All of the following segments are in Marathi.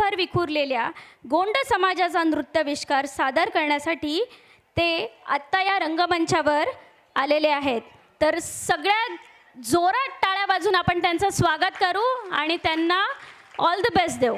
राज्यभर विखुरलेल्या गोंड समाजाचा नृत्यविष्कार सादर करण्यासाठी ते आत्ता या रंगमंचावर आलेले आहेत. तर सगळ्यात जोरात टाळ्या वाजून आपण त्यांचं स्वागत करू आणि त्यांना ऑल द बेस्ट देऊ.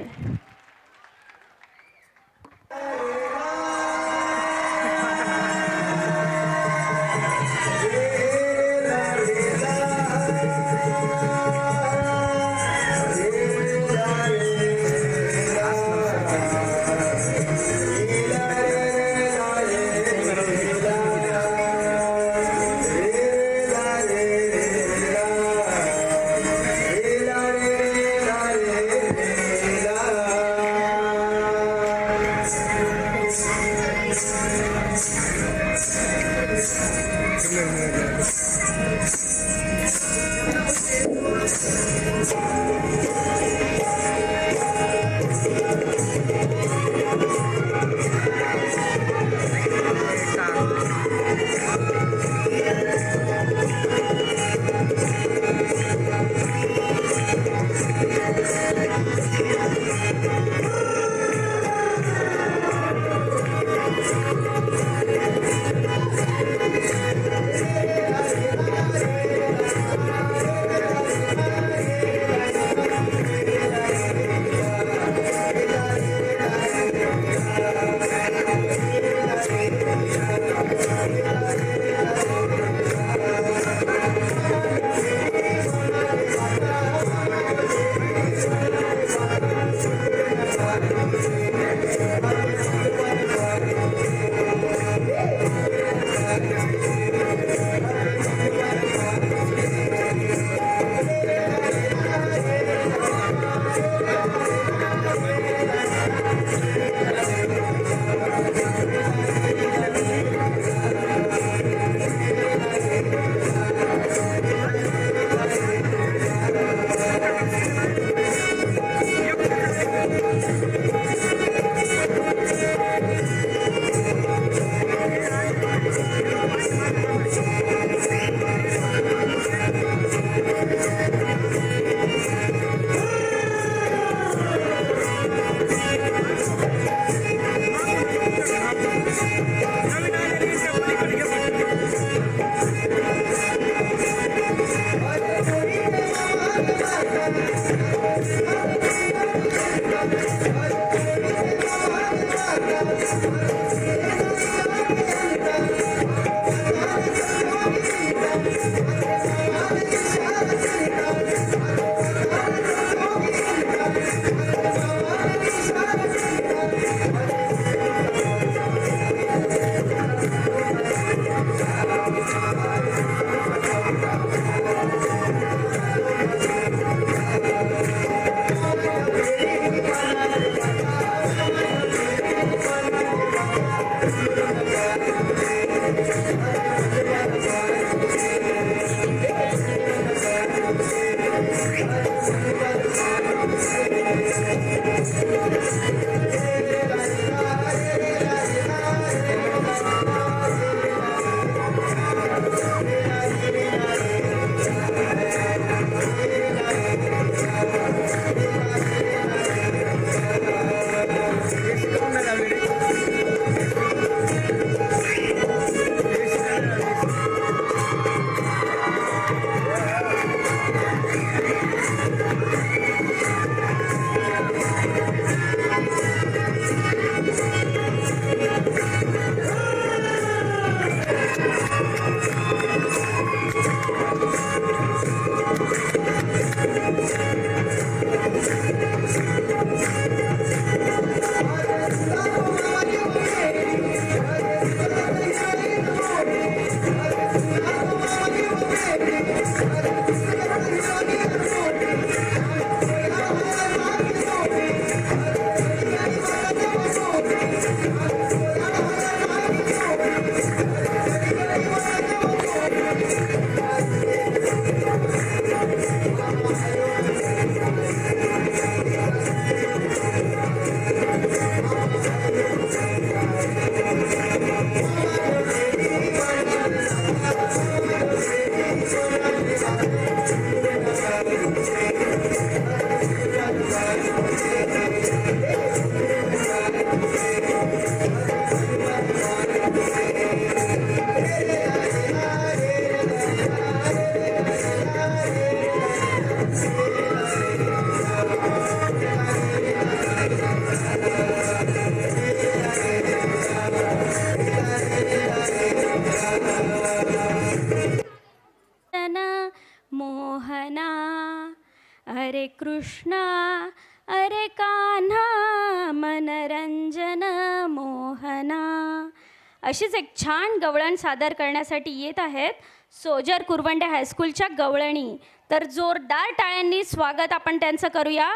कृष्णा अरे कान्हा मनरंजन मोहना. अशीच एक छान गवळण सादर करण्यासाठी येत आहेत सोजर कुरवंडे हायस्कूलच्या गवळणी. तर जोरदार टाळ्यांनी स्वागत आपण त्यांचं करूया.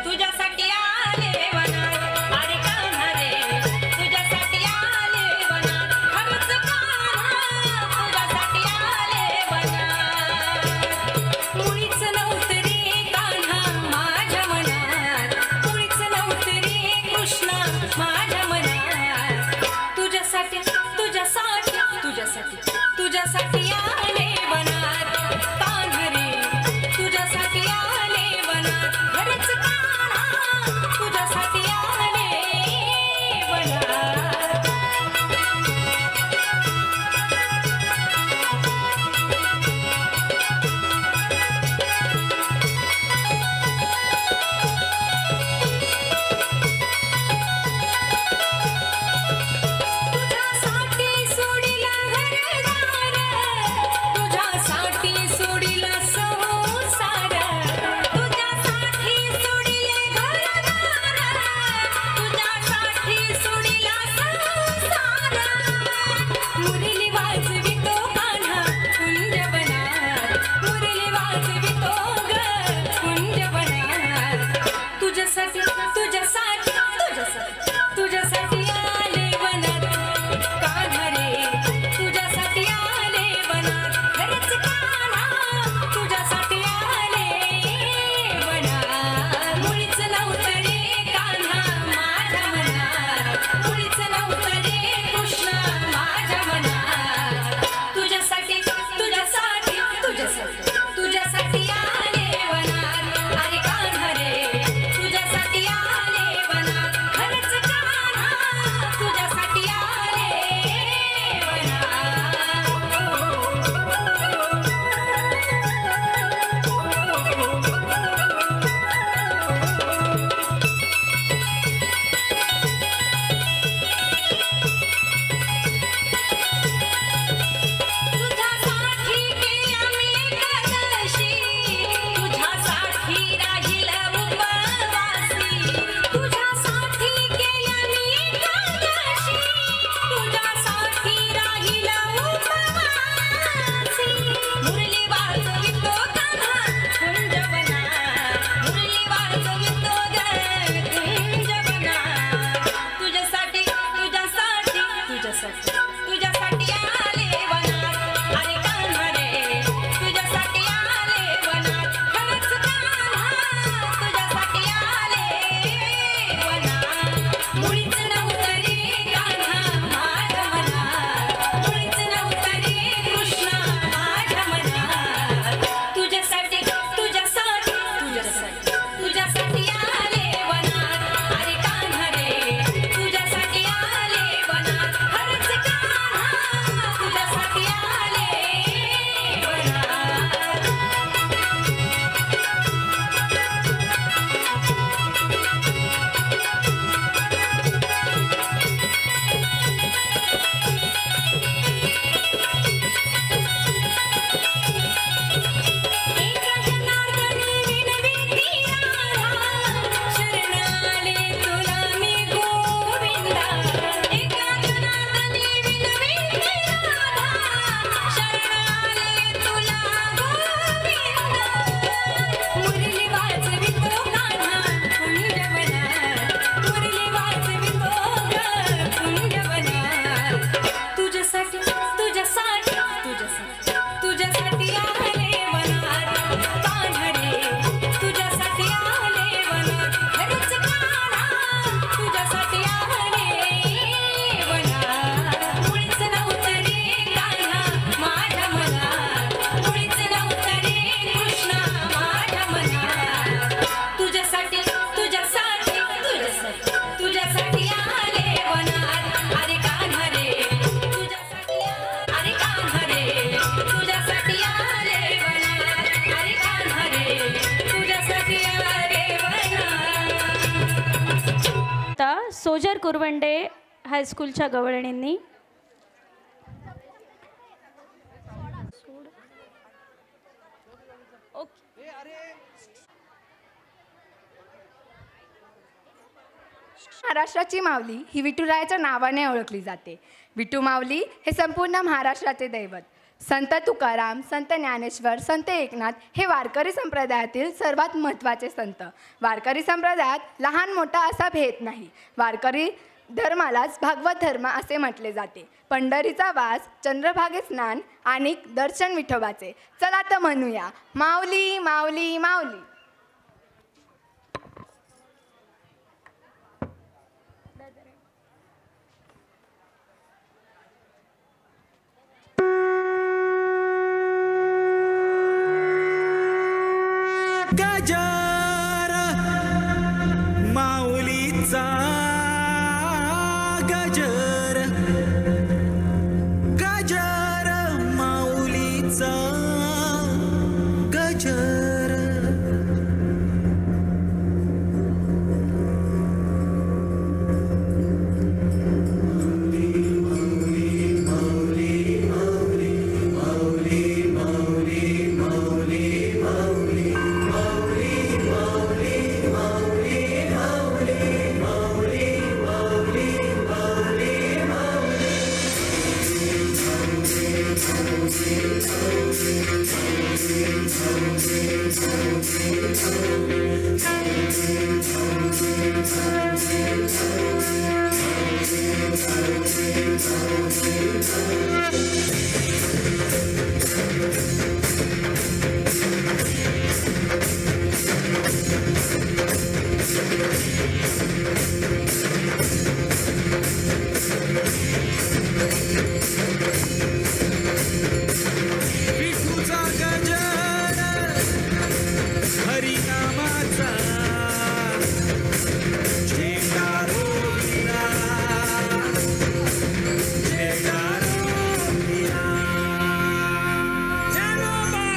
तुझ्यासाठी आले वनात, अरे कान्हा रे तुझ्यासाठी आले वनात, हरच कान्हा तुझ्यासाठी आले वनात. मुळीच नव्हतं रे कान्हा माझ्या मनात, मुळीच नव्हतं रे कृष्णा माझ्या मनात. तुझ्यासाठी तुझ्यासाठी तुझ्यासाठी तुझ्यासाठी आले वनात, कान्हा रे तुझ्यासाठी आले वनात, खरंच कुरवंडे हायस्कूलच्या गवळणींनी. महाराष्ट्राची माऊली ही विठुरायाच्या नावाने ओळखली जाते. विठू माऊली हे संपूर्ण महाराष्ट्राचे दैवत. संत तुकाराम, संत ज्ञानेश्वर, संत एकनाथ हे वारकरी संप्रदायातील सर्वात महत्त्वाचे संत. वारकरी संप्रदायात लहान मोठा असा भेद नाही. वारकरी धर्मालाच भागवत धर्म असे म्हटले जाते. पंढरीचा वास, चंद्रभागे स्नान आणि दर्शन विठोबाचे. चला तर म्हणूया माऊली माऊली माऊली. गजर माऊलीचा गजर, गजर माऊलीचा गजर. विठूचा गजर हरिनामाचा झेंडा रोविला, झेंडा रोविला. ज्ञानोबा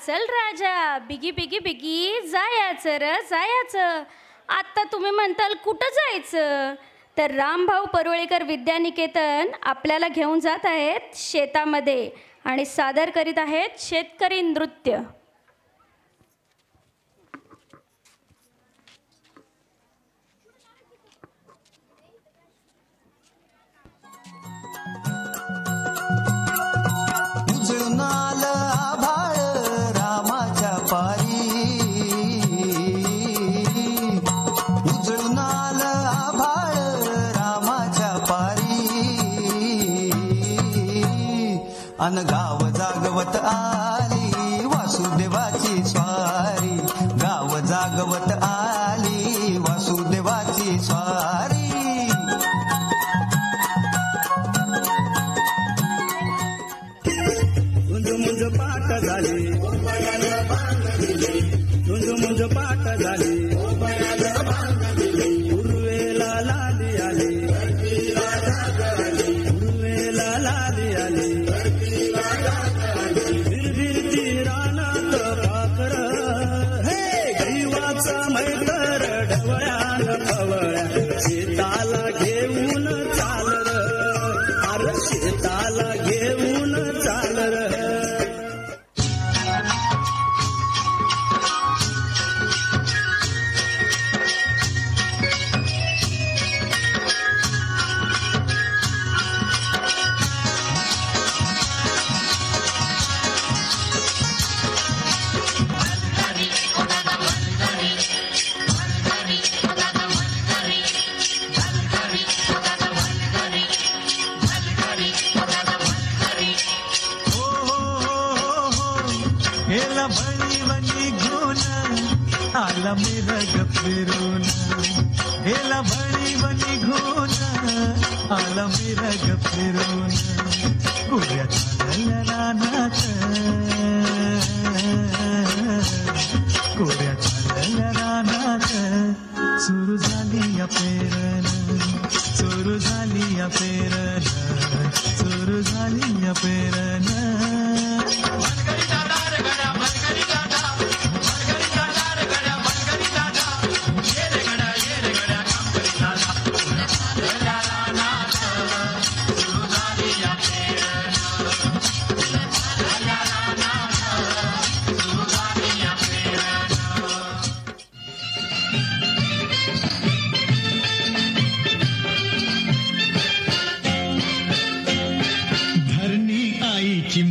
चल राजा, बिगी बिगी बिगी जायचं र जायचं. आत्ता तुम्ही म्हणताल कुठं जायचं, तर रामभाऊ परुळेकर विद्यानिकेतन आपल्याला घेऊन जात आहेत शेतामध्ये आणि सादर करीत आहेत शेतकरी नृत्य. अन गाव जागवत आली वासुदेवाची स्वारी, गाव जागवत आली वासुदेवाची स्वारी. मुंज मुंज पाठ झाली, मुंज मुंज पाठ झाली, उर्वेला लाली आली, उर्वेला लाली आली. शेताला घेऊन चाल र, अरे शेताला घेऊन चाल र. आला मिरग फिरून, गेला बळी बनी घोन, आला मिरग फिरून. गुड्या चालल्या रानात, गुड्या चालल्या रानात, सुरू झाली या पेरण, सुरू झाली या पेरण, सुरू झाली या पेरण.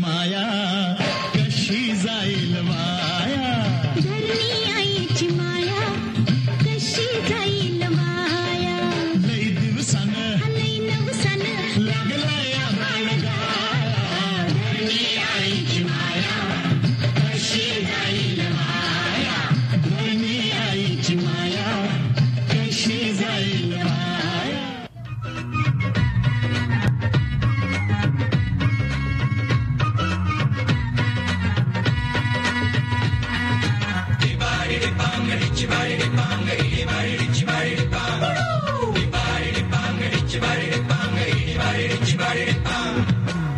माया कशी जाईल माया, धरणी आईची माया कशी जाईल माया. लई दिवसान लई नवसान लागला या बाळगाया, धरणी आईची माया कशी जाईल माया, धरणी आईची माया कशी जाईल माया.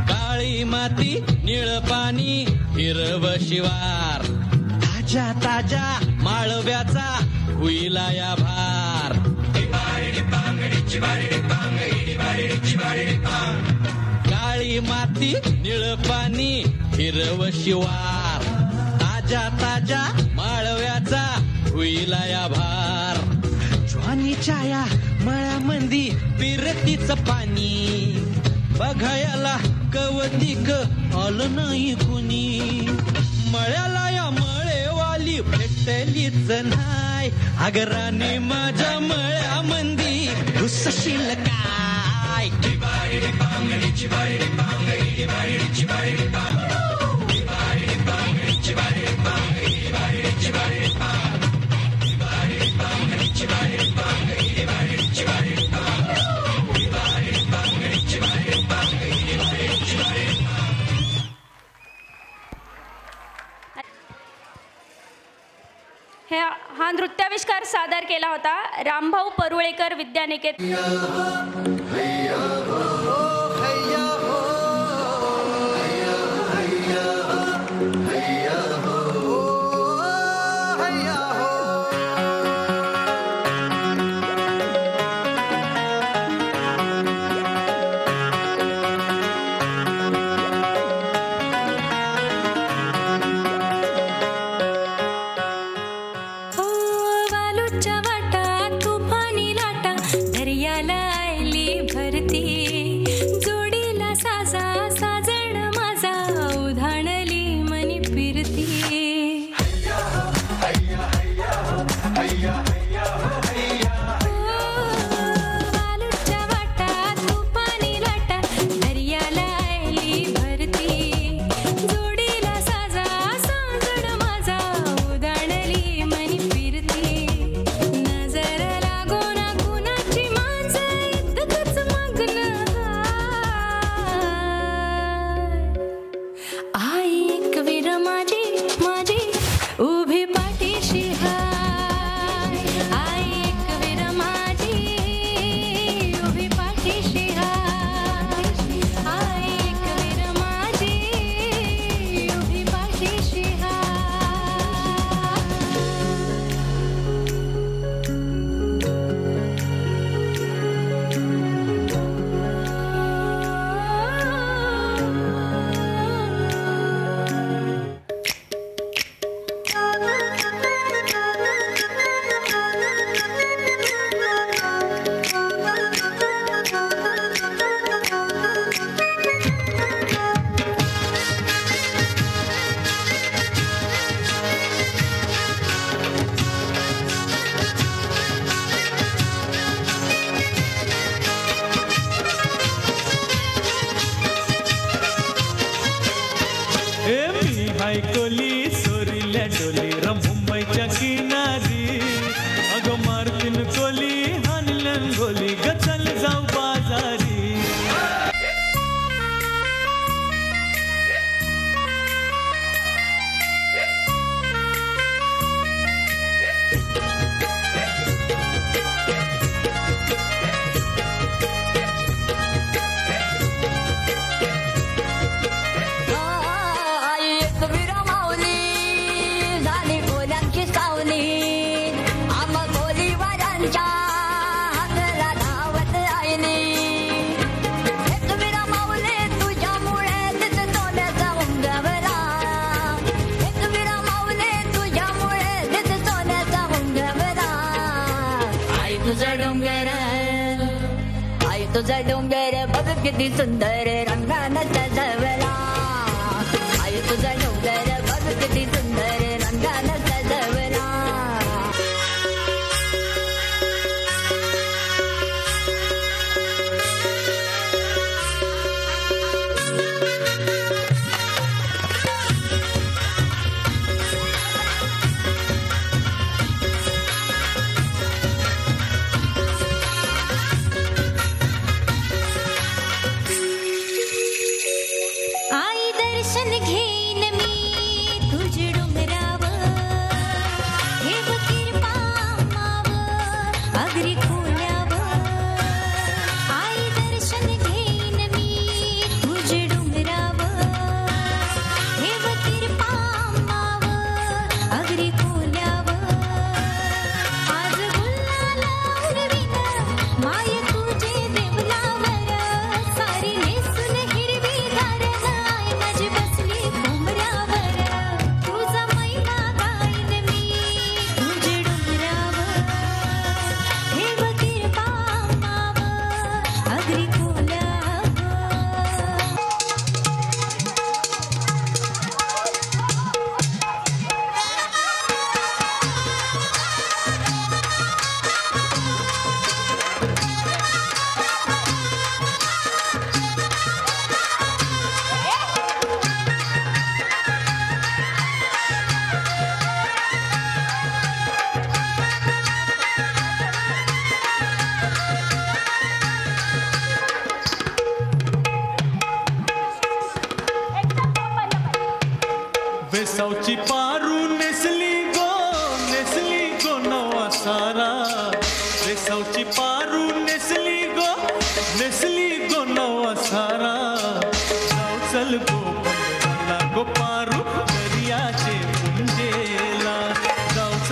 काळी माती निळ पाणी हिरव शिवार, ताज्या ताज्या माळव्याचा हुईला या भार. काळी माती निळ पाणी हिरव शिवार, ताज्या ताज्या माळव्याचा हुईला या भार. ज्वानीच्या या मळ्यामंदी पिरतीच पाणी, बघायला कवतिक आलं नाही कुणी. मळ्याला या मळेवाली भेटलीच नाय, आगराने माझ्या मळ्यामंदी घुसशील काय. बारी हा नृत्याविष्कार सादर केला होता रामभाऊ परुळेकर विद्यानिकेतन. ऐकली सोरील्या डोली मुंबईच्या किनारी अगं मारतीन कोली हानलन गोली गचल जाऊ बाजारी. तुझा डोंगर बघ किती सुंदर रंगानं सजवला. आई तुझा डोंगर बघ किती सुंदर रंगानं सजवला. वेसावची पारू नेसली गो नेसली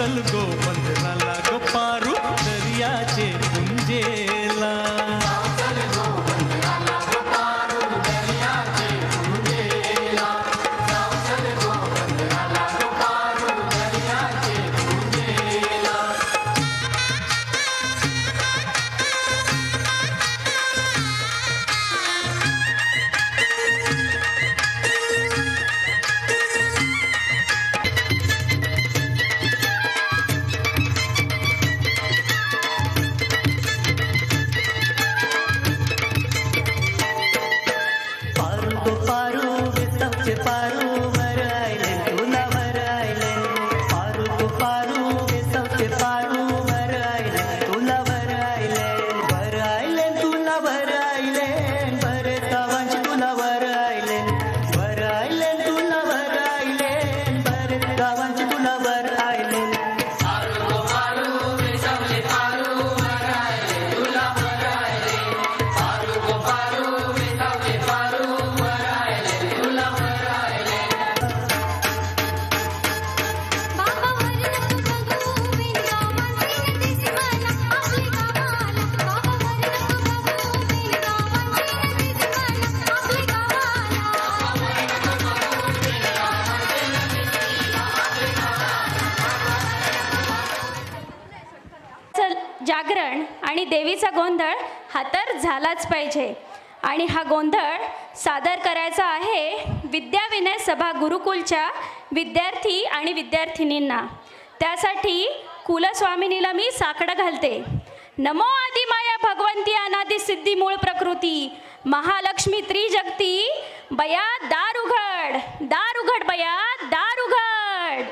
चल गो बंधनाला गो पारू दर्याचे पुंजेला जागरण आणि देवीचा गोंधळ हा तर झालाच पाहिजे. आणि हा गोंधळ सादर करायचा आहे विद्याविनय सभा गुरुकुलच्या विद्यार्थी आणि विद्यार्थिनींना. त्यासाठी कुलस्वामिनीला मी साकडं घालते. नमो आदिमाया भगवंती अनादि सिद्धी मूळ प्रकृती महालक्ष्मी त्रिजगती बया दार उघड, दार उघड बया, दार उघड.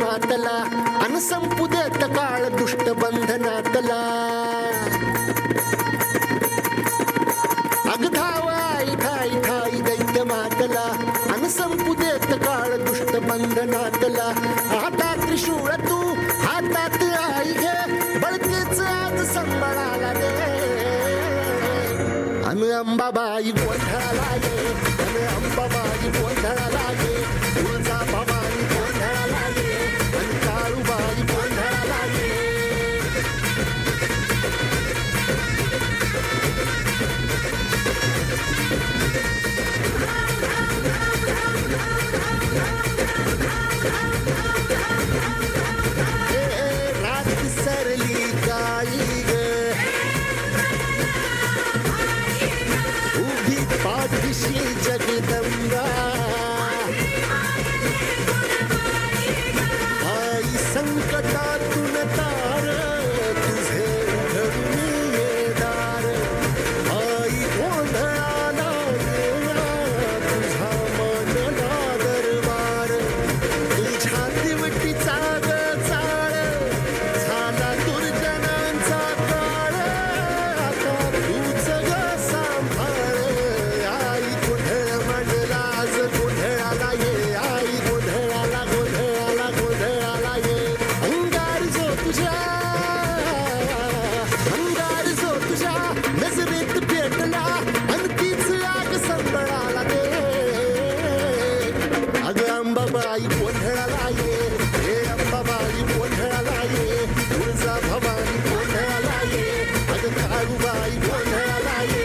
मातला अन संपू देत काळ दुष्ट बंधनातला. अगधावाई ठाई ठाई दैत्य मातला अन संपू देत काळ दुष्ट बंधनातला. हातात त्रिशूळ तू हातात आई घे बळकेच आज संबळाला दे. अन अंबाबाई गोंधळाला ये, अन अंबाबाई गोंधळाला ये. तुळजा बाबा अगं अंबाबाई गोंधळाला ये, हे अंबाबाई गोंधळाला ये, तुळजा भवानी गोंधळाला ये, अगं काळूबाई गोंधळाला ये.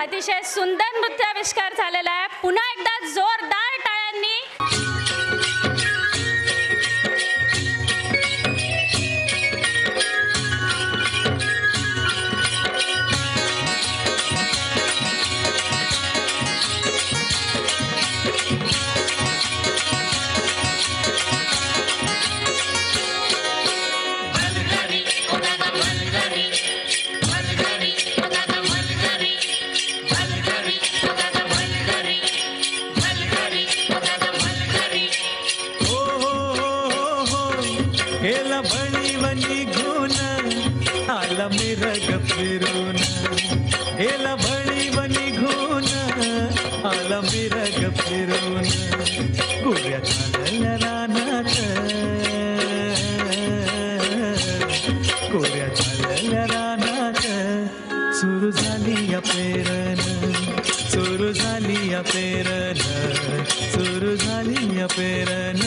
अतिशय सुंदर नृत्याविष्कार झालेला आहे. पुन्हा एकदा जोरदार टाळ्यांनी. हेला बळीवणी घेऊन आला मिरग फिरून, हेला बळीवणी घेऊन आला मिरग फिरून, गुऱ्या चालल्या रानात, गुऱ्या चालल्या रानात, सुरू झाली या पेरण, सुरू झाली या पेरण, सुरू झाली या पेरण.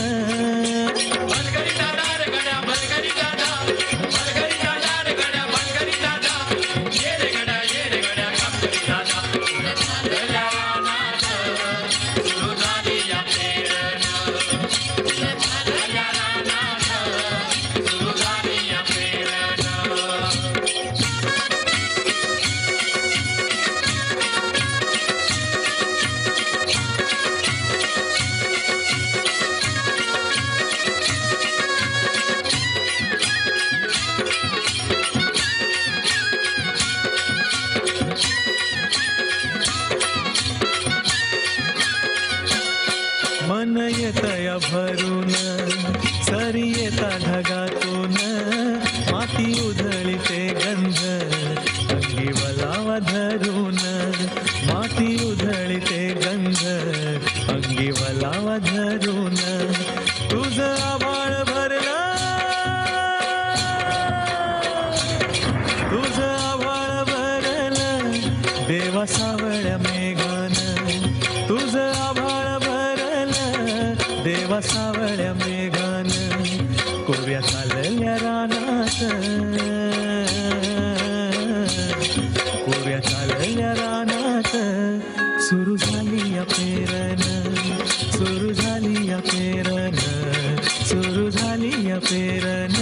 मन येतया भरून, सरी येता ढगातून, माती उधळीते गंध, अंगी वलावा धरून, माती उधळीते गंध, अंगी वलावा धरून, तुझं आभाळ भरलं, तुझं आभाळ भरलं, देवा सावळ्या मेघान, तुझं आभाळ देवा सावळ्या मेघान, कोऱ्या चालल्या रानात, कोऱ्या चालल्या रानात, सुरू झाली या पेरण, सुरू झाली या पेरण, सुरू झाली या पेरण.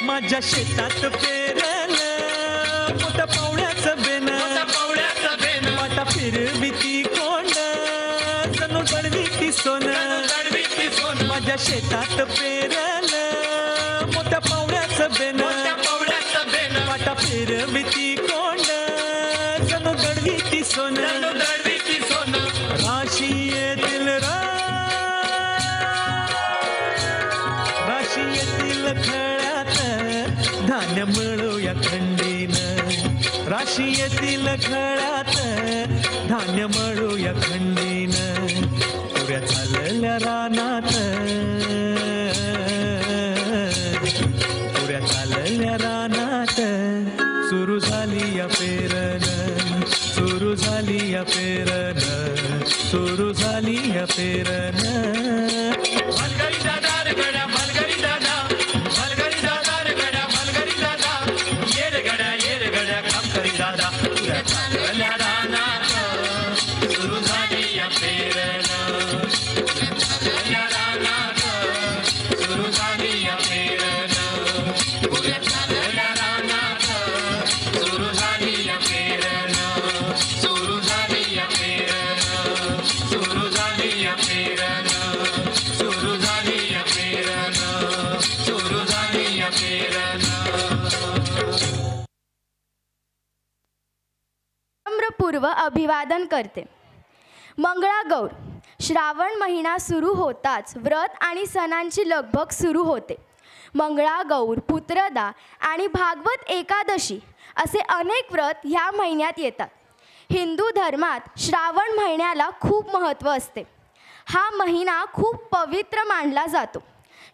माझ्या शेतात पेरलं मोठ्या पावड्याचं बेन, वाटा फिरविती कोंड, जणू गडविती सोन, माझ्या शेतात पेरलं मोठ्या पावड्याचं बेन, वाटा फिरविती कोंड, जणू गडविती सोन, वर्षी येतील घळ्यात धान्य मळूया खंडीन पुऱ्या चालल्या रानात पुऱ्या चालल्या रानात सुरू झाली या पेरन सुरू झाली या पेरन सुरू झाली या पेरन मलगरी दादा रे गड्या मलगरी दादा मलगरी दादा रे गड्या मलगरी दादा ये रे गड्या काम करी दादा पुऱ्या चालल्या रानात सुरू झाली या पेरन चालल्या रानात सुरू झाली या पेरन पुऱ्या चालल्या रानात सुरू झाली या पेरन सुरू झाली या पेरन सुरू झाली या पेरन सुरू झाली या पेरन सुरू झाली या पेरन नम्रपूर्व अभिवादन करते. मंगळागौर. श्रावण महिना सुरू होताच व्रत आणि सणांची लगबग सुरू होते. मंगळागौर, पुत्रदा आणि भागवत एकादशी असे अनेक व्रत ह्या महिन्यात येतात. हिंदू धर्मात श्रावण महिन्याला खूप महत्त्व असते. हा महिना खूप पवित्र मानला जातो.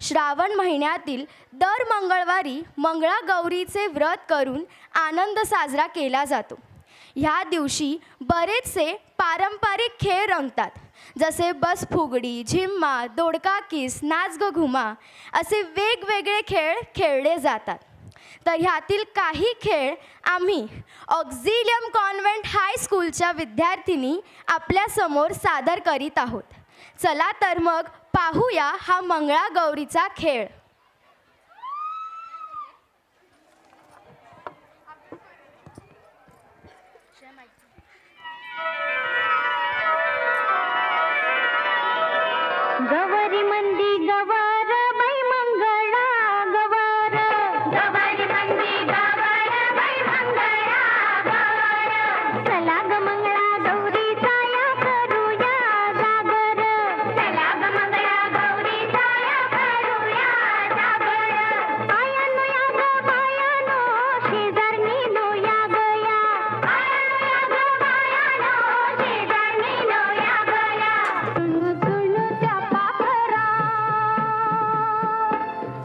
श्रावण महिन्यातील दर मंगळवारी मंगळागौरीचे व्रत करून आनंद साजरा केला जातो. ह्या दिवशी बरेचसे पारंपरिक खेळ रंगतात, जसे बस फुगडी, झिम्मा, दोडका किस, नाच ग घुमा असे वेगवेगळे खेळ खेळले जातात. तर ह्यातील काही खेळ आम्ही ऑक्झिलियम कॉन्व्हेंट हायस्कूलच्या विद्यार्थिनी आपल्यासमोर सादर करीत आहोत. चला तर मग पाहूया हा मंगळागौरीचा खेळ. गवारी मंदी गवार बाई मंगळा गवार गवारी मंदी गवार बाई मंगळा गवार चला ग मंगळा गौरी साया करूया जागर चला ग मंगळा गौरी साया करूया जागर आयानो या ग बायानो शेजारनी नो या गया आयानो या ग बायानो शेजारनी नो या गया सुनु त्या पाखरा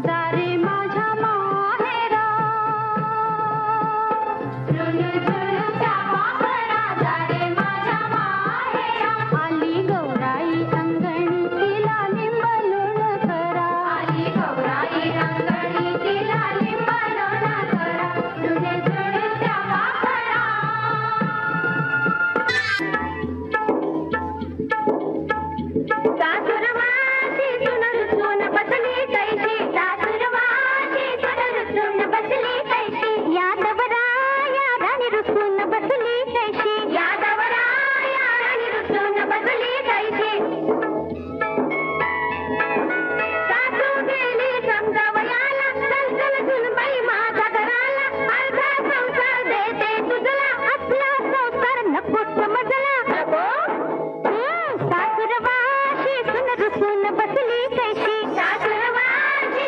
दारे माझ्या माहेरा सुनु त्या पाखरा दारे माझ्या माहेरा आली गौराई अंगणी तिला लिंबलोण करा आली गौराई अंगणी तिला लिंबलोण करा सुनु त्या पाखरा सासुरवासी सुन बसली कैशी सासुरवासी सुन बसली कैशी यादवराया राणी रुसून बसली कैशी यादवराया राणी रुसून बसली कैशी सासू गेली समजावयाला चल सुनबाई माझ्या घराला अर्धा संसार देते तुझला आपला संसार नको समजला नको सासुरवाशी सुन बसली कैशी सासुरवाशी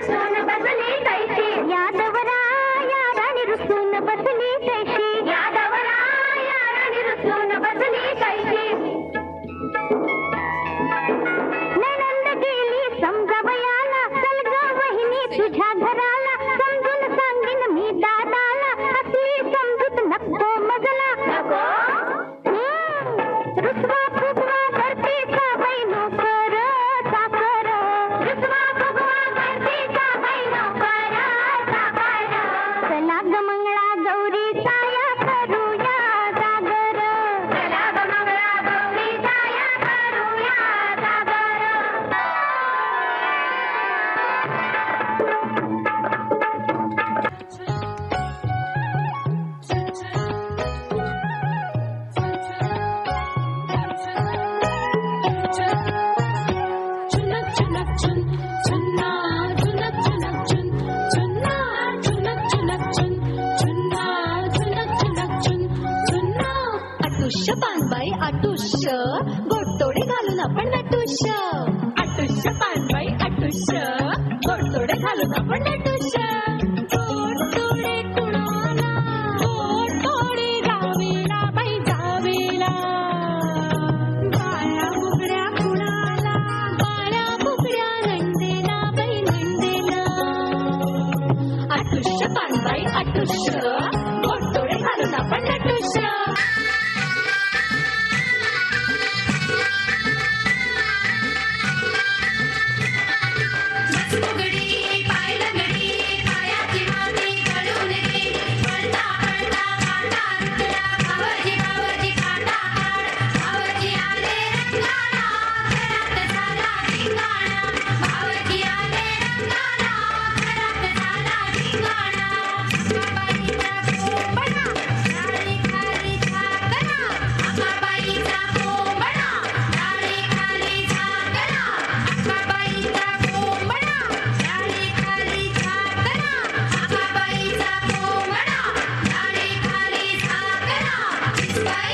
सुन बसली कैशी यादवराया राणी रुसून बसली कैशी यादवराया राणी रुसून बसली कैशी नणंद गेली समजावयाला चल ग वहिनी तुझ्या घराला समजून सांगीन मी दादाला असली समजूत नको मजला नको रुसवा फुगवा करते का बाई नोकर साकर रुसवा फुगवा करते का बाई नोकर साकर चला ग मंगळा गौरी साया करूया जागर चला ग मंगळा गौरी साया करूया जागर आटुष्य पानबाई आटुष्य गोडतोडे घालून आपण नटुष्य आटुष्य पानबाई आटुष्य गोडतोडे घालून आपण नटुष्य गोडतोडे कुणाला गोडतोडे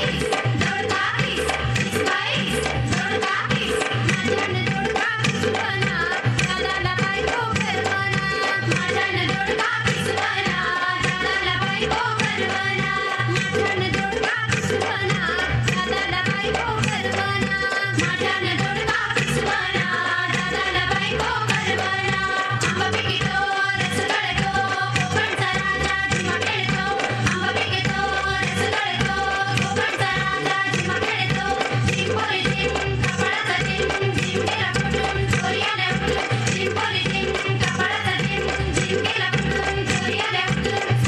रे